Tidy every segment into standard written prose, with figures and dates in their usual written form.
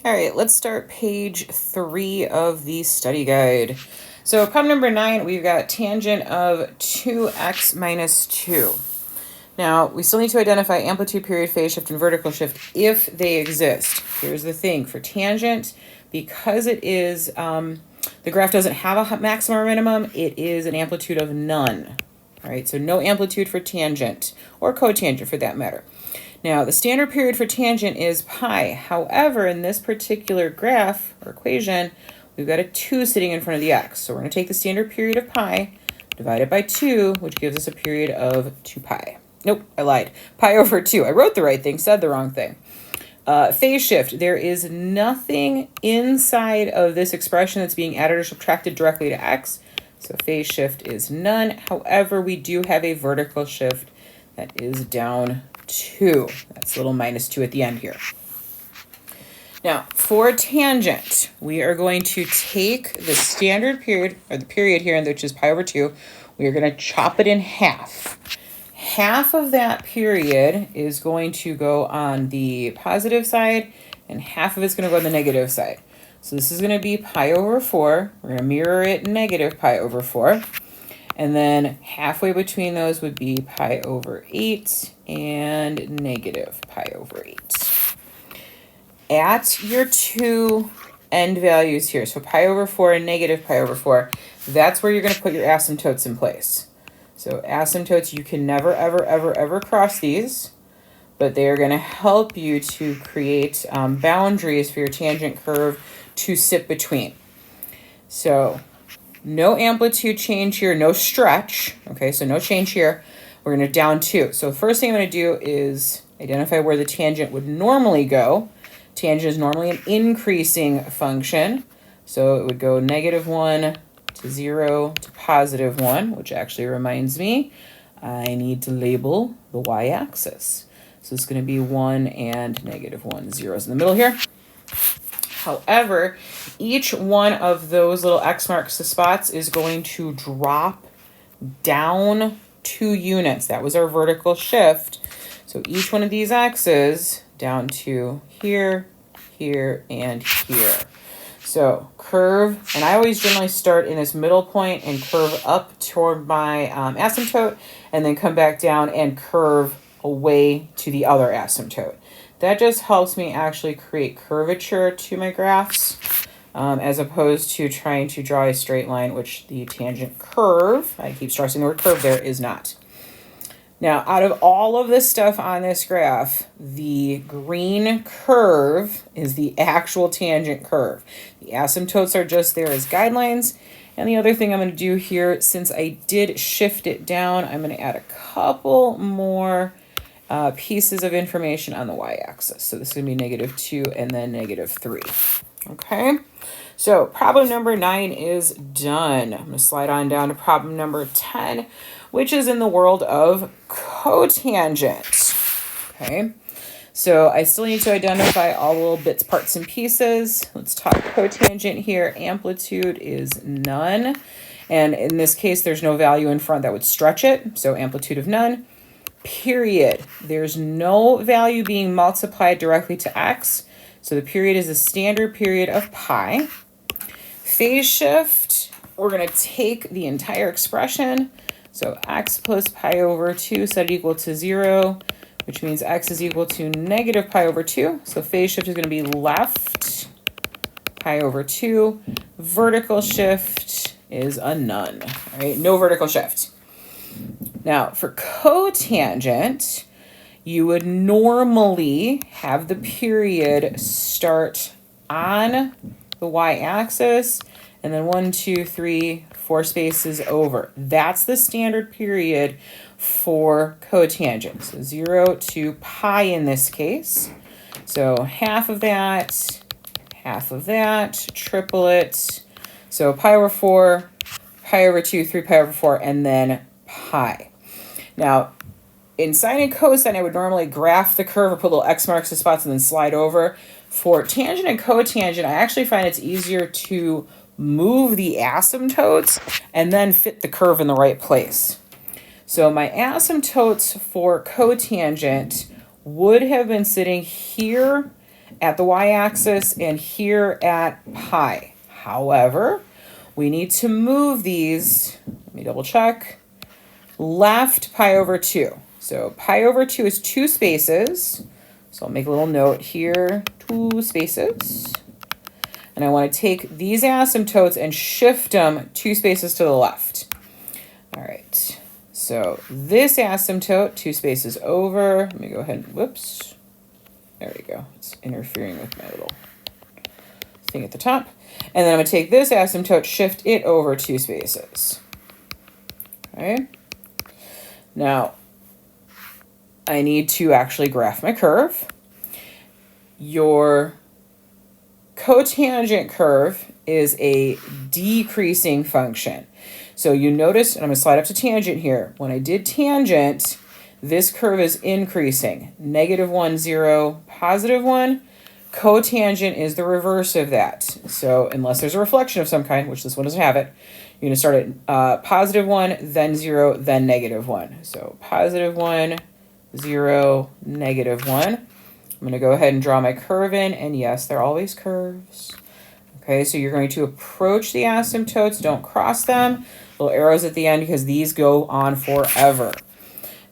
All right, let's start page 3 of the study guide. So problem number 9, we've got tangent of 2x minus 2. Now, we still need to identify amplitude, period, phase shift, and vertical shift if they exist. Here's the thing. For tangent, because it is, the graph doesn't have a maximum or minimum, it is an amplitude of none. All right, so no amplitude for tangent, or cotangent for that matter. Now, the standard period for tangent is pi. However, in this particular graph or equation, we've got a 2 sitting in front of the x. So we're going to take the standard period of pi, divide it by 2, which gives us a period of 2 pi. Nope, I lied. Pi over 2. I wrote the right thing, said the wrong thing. Phase shift. There is nothing inside of this expression that's being added or subtracted directly to x. So phase shift is none. However, we do have a vertical shift that is down 2. That's a little minus 2 at the end here. Now, for tangent, we are going to take the standard period, or the period here, which is pi over 2. We are going to chop it in half. Half of that period is going to go on the positive side, and half of it's going to go on the negative side. So this is going to be pi over 4. We're going to mirror it negative pi over 4. And then halfway between those would be pi over 8 and negative pi over 8. At your two end values here, so pi over 4 and negative pi over 4, that's where you're going to put your asymptotes in place. So asymptotes, you can never, ever, ever, ever cross these, but they are going to help you to create boundaries for your tangent curve to sit between. So no amplitude change here, no stretch. Okay, so no change here. We're going to down 2. So the first thing I'm going to do is identify where the tangent would normally go. Tangent is normally an increasing function. So it would go -1 to 0 to +1, which actually reminds me, I need to label the y-axis. So it's going to be 1 and -1, zeros in the middle here. However, each one of those little X marks the spots is going to drop down 2 units. That was our vertical shift. So each one of these X's down to here, here, and here. So curve, and I always generally start in this middle point and curve up toward my asymptote, and then come back down and curve away to the other asymptote. That just helps me actually create curvature to my graphs, as opposed to trying to draw a straight line, which the tangent curve, I keep stressing the word curve there, is not. Now, out of all of this stuff on this graph, the green curve is the actual tangent curve. The asymptotes are just there as guidelines. And the other thing I'm going to do here, since I did shift it down, I'm going to add a couple more pieces of information on the y-axis. So this is going to be -2 and then -3. Okay, so problem number 9 is done. I'm going to slide on down to problem number 10, which is in the world of cotangent. Okay, so I still need to identify all the little bits, parts, and pieces. Let's talk cotangent here. Amplitude is none. And in this case, there's no value in front that would stretch it. So amplitude of none. Period. There's no value being multiplied directly to x. So the period is a standard period of pi. Phase shift, we're going to take the entire expression. So x plus pi over 2 set equal to 0, which means x is equal to negative pi over 2. So phase shift is going to be left pi over 2. Vertical shift is a none. All right, no vertical shift. Now, for cotangent, you would normally have the period start on the y-axis and then 1, 2, 3, 4 spaces over. That's the standard period for cotangent. So 0 to pi in this case. So half of that, triplet. So pi over 4, pi over 2, 3 pi over 4, and then pi. Now, in sine and cosine, I would normally graph the curve or put little X marks to spots and then slide over. For tangent and cotangent, I actually find it's easier to move the asymptotes and then fit the curve in the right place. So my asymptotes for cotangent would have been sitting here at the y-axis and here at pi. However, we need to move these, let me double check, left pi over 2. So pi over 2 is 2 spaces. So I'll make a little note here, 2 spaces. And I want to take these asymptotes and shift them 2 spaces to the left. All right, so this asymptote, 2 spaces over, let me go ahead and, whoops. There we go, it's interfering with my little thing at the top. And then I'm gonna take this asymptote, shift it over 2 spaces. Okay. Now, I need to actually graph my curve. Your cotangent curve is a decreasing function. So you notice, and I'm gonna slide up to tangent here. When I did tangent, this curve is increasing. -1, 0, +1. Cotangent is the reverse of that. So unless there's a reflection of some kind, which this one doesn't have it, you're gonna start at +1, then 0, then -1. So +1, 0, -1. I'm gonna go ahead and draw my curve in, and yes, they're always curves. Okay, so you're going to approach the asymptotes, don't cross them. Little arrows at the end because these go on forever.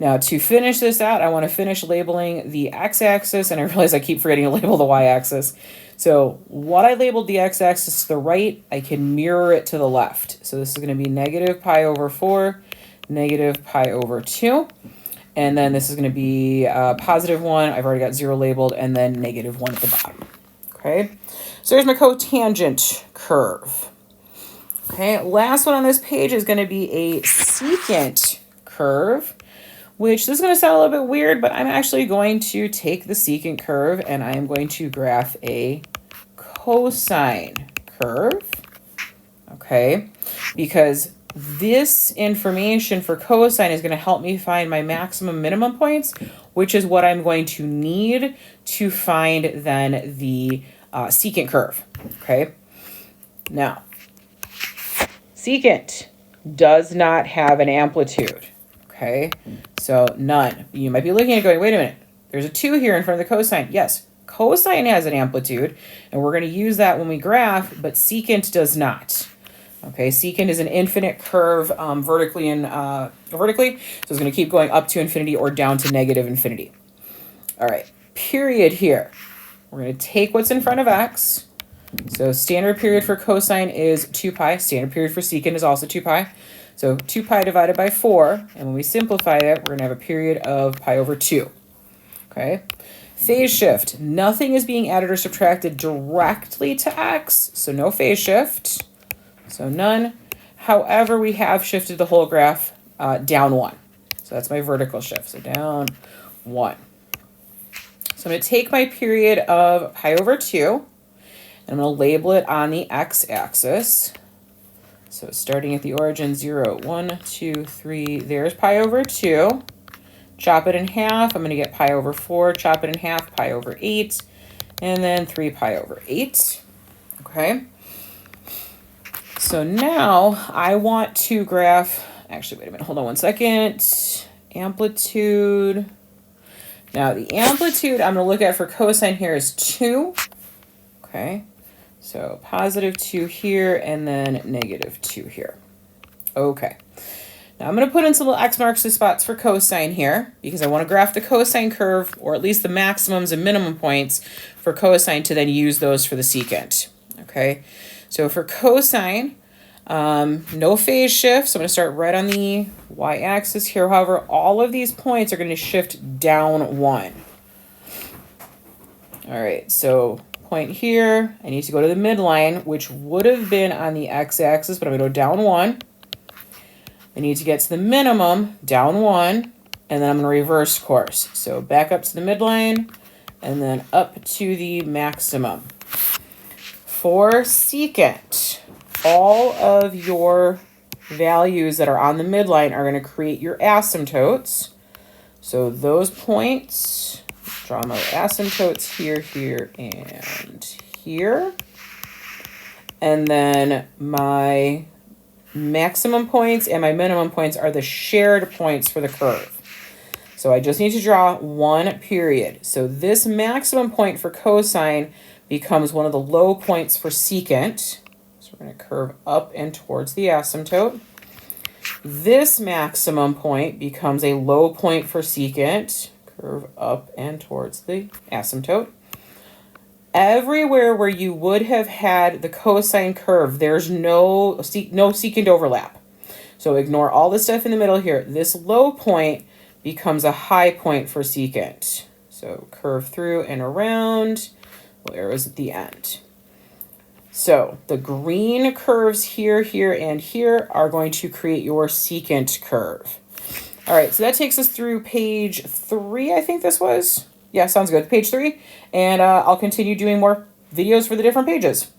Now to finish this out, I want to finish labeling the x-axis, and I realize I keep forgetting to label the y-axis. So what I labeled the x-axis to the right, I can mirror it to the left. So this is going to be -pi/4, -pi/2. And then this is going to be +1. I've already got 0 labeled, and then -1 at the bottom. Okay, so there's my cotangent curve. Okay, last one on this page is going to be a secant curve, which this is going to sound a little bit weird, but I'm actually going to take the secant curve and I am going to graph a cosine curve. Okay, because this information for cosine is going to help me find my maximum minimum points, which is what I'm going to need to find then the secant curve. Okay, now secant does not have an amplitude. Okay, so none. You might be looking at it going, wait a minute, there's a 2 here in front of the cosine. Yes, cosine has an amplitude, and we're going to use that when we graph, but secant does not. Okay, secant is an infinite curve vertically, so it's going to keep going up to infinity or down to -infinity. All right, period here. We're going to take what's in front of x. So standard period for cosine is 2 pi. Standard period for secant is also 2 pi. So 2 pi divided by 4, and when we simplify it, we're going to have a period of pi/2. Okay, phase shift. Nothing is being added or subtracted directly to x, so no phase shift. So none. However, we have shifted the whole graph down 1. So that's my vertical shift. So down 1. So I'm going to take my period of pi/2, and I'm going to label it on the x-axis. So starting at the origin, 0, 1, 2, 3, there's pi/2. Chop it in half. I'm going to get pi/4. Chop it in half, pi/8. And then 3 pi/8. Okay. So now I want to graph, actually, wait a minute, hold on one second. Amplitude. Now the amplitude I'm going to look at for cosine here is 2. Okay. So +2 here and then -2 here. Okay. Now I'm going to put in some little X marks to spots for cosine here because I want to graph the cosine curve, or at least the maximums and minimum points for cosine, to then use those for the secant. Okay. So for cosine, no phase shift. So I'm going to start right on the y-axis here. However, all of these points are going to shift down 1. All right. So point here, I need to go to the midline, which would have been on the x-axis, but I'm going to go down 1. I need to get to the minimum, down 1, and then I'm going to reverse course. So back up to the midline, and then up to the maximum. For secant, all of your values that are on the midline are going to create your asymptotes. So those points, draw my asymptotes here, here, and here. And then my maximum points and my minimum points are the shared points for the curve. So I just need to draw one period. So this maximum point for cosine becomes one of the low points for secant. So we're going to curve up and towards the asymptote. This maximum point becomes a low point for secant. Curve up and towards the asymptote. Everywhere where you would have had the cosine curve, there's no secant overlap. So ignore all the stuff in the middle here. This low point becomes a high point for secant. So curve through and around, little arrows at the end. So the green curves here, here, and here are going to create your secant curve. All right, so that takes us through page 3, I think this was. Yeah, sounds good. Page 3, and I'll continue doing more videos for the different pages.